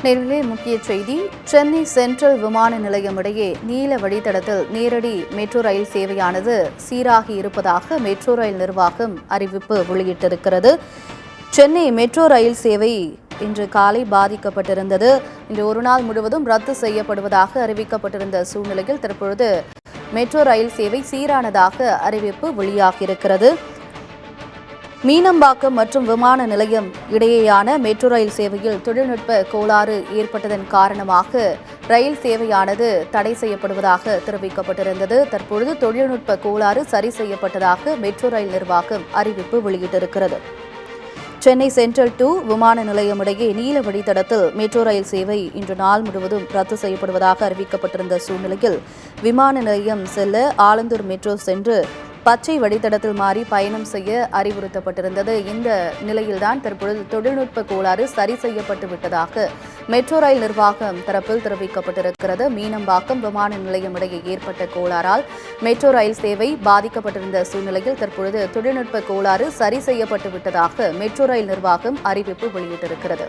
நேரிலே முக்கிய செய்தி. சென்னை சென்ட்ரல் விமான நிலையம் இடையே நீல வழித்தடத்தில் நேரடி மெட்ரோ ரயில் சேவையானது சீராகி இருப்பதாக மெட்ரோ ரயில் நிர்வாகம் அறிவிப்பு வெளியிட்டிருக்கிறது. சென்னை மெட்ரோ ரயில் சேவை இன்று காலை பாதிக்கப்பட்டிருந்தது. இன்று ஒரு நாள் முழுவதும் ரத்து செய்யப்படுவதாக அறிவிக்கப்பட்டிருந்த சூழ்நிலையில் தற்பொழுது மெட்ரோ ரயில் சேவை சீரானதாக அறிவிப்பு வெளியாகியிருக்கிறது. மீனம்பாக்கம் மற்றும் விமான நிலையம் இடையேயான மெட்ரோ ரயில் சேவையில் தொழில்நுட்ப கோளாறு ஏற்பட்டதன் காரணமாக ரயில் சேவையானது தடை செய்யப்படுவதாக தெரிவிக்கப்பட்டிருந்தது. தற்பொழுது தொழில்நுட்ப கோளாறு சரி செய்யப்பட்டதாக மெட்ரோ ரயில் நிர்வாகம் அறிவிப்பு வெளியிட்டிருக்கிறது. சென்னை சென்ட்ரல் டு விமான நிலையம் இடையே நீல வழித்தடத்தில் மெட்ரோ ரயில் சேவை இன்று நாள் முழுவதும் ரத்து செய்யப்படுவதாக அறிவிக்கப்பட்டிருந்த சூழ்நிலையில் விமான நிலையம் செல்ல ஆலந்தூர் மெட்ரோ சென்று பச்சை வழித்தடத்தில் மாறி பயணம் செய்ய அறிவுறுத்தப்பட்டிருந்தது. இந்த நிலையில்தான் தற்பொழுது தொழில்நுட்ப கோளாறு சரி செய்யப்பட்டு விட்டதாக மெட்ரோ ரயில் நிர்வாகம் தரப்பில் தெரிவிக்கப்பட்டிருக்கிறது. மீனம்பாக்கம் விமான நிலையம் இடையே ஏற்பட்ட கோளாறால் மெட்ரோ ரயில் சேவை பாதிக்கப்பட்டிருந்த சூழ்நிலையில் தற்பொழுது தொழில்நுட்ப கோளாறு சரி செய்யப்பட்டு விட்டதாக மெட்ரோ ரயில் நிர்வாகம் அறிவிப்பு வெளியிட்டிருக்கிறது.